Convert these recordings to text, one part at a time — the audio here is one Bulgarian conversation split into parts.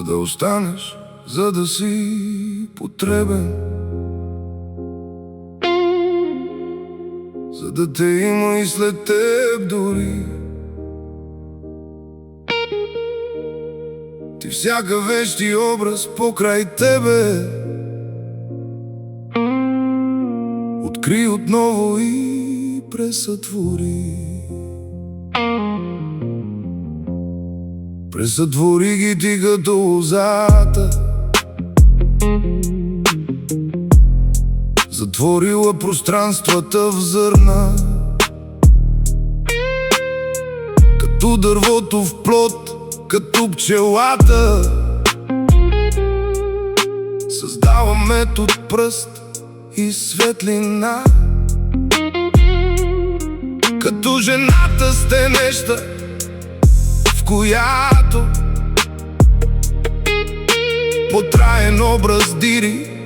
да останеш, за да си потребен, за да те има и след теб дори. Ти всяка вещ и образ покрай тебе откри отново и пресътвори. Пресътвори ги ти като лозата, затворила пространствата в зърна, като дървото в плод, като пчелата. Създава метод пръст и светлина, като жената стенеща, в която потраен образ дири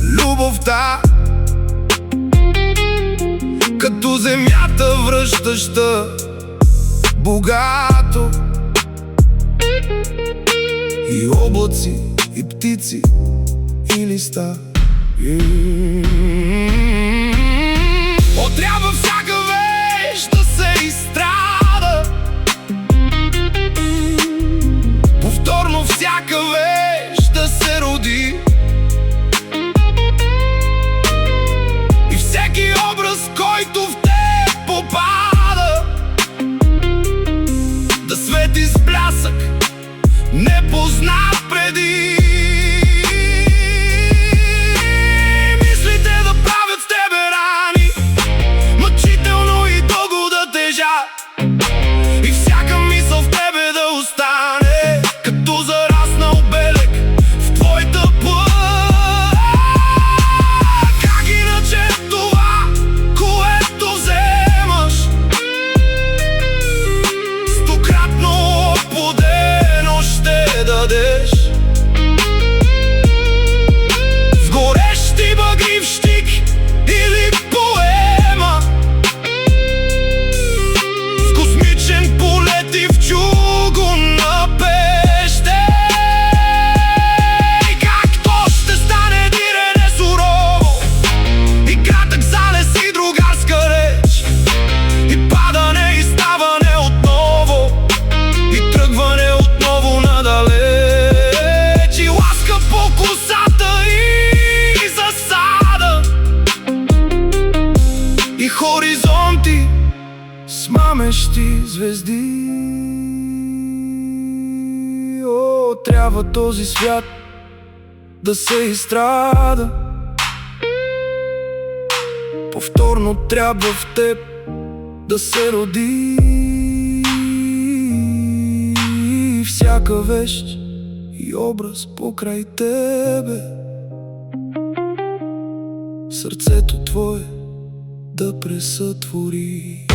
любовта, като земята връщаща богато, и облаци, и птици, и листа. Трябва всяка вещ да се изстрада, повторно всяка вещ да се роди, и всеки образ, който в теб попада, да свети с блясък непознат преди. Мислите да правят с тебе рани, мъчително и дълго да тежат, и всяка мисъл в тебе да остане като зараснал белег в твоята плът. Как иначе това, което вземаш, стократно плодено ще дадеш. В горещи багри, в щик или поема, в космичен полет и в чугунна пещ. И как то ще стане дирене сурово, и кратък залез и другарска реч, и падане и ставане отново, и тръгване отново надалеч, и ласка по косата и засада, и хоризонти с мамещи звезди. О, трябва този свят да се изстрада, повторно трябва в теб да се роди, и всяка вещ и образ покрай тебе сърцето твое да пресътвори.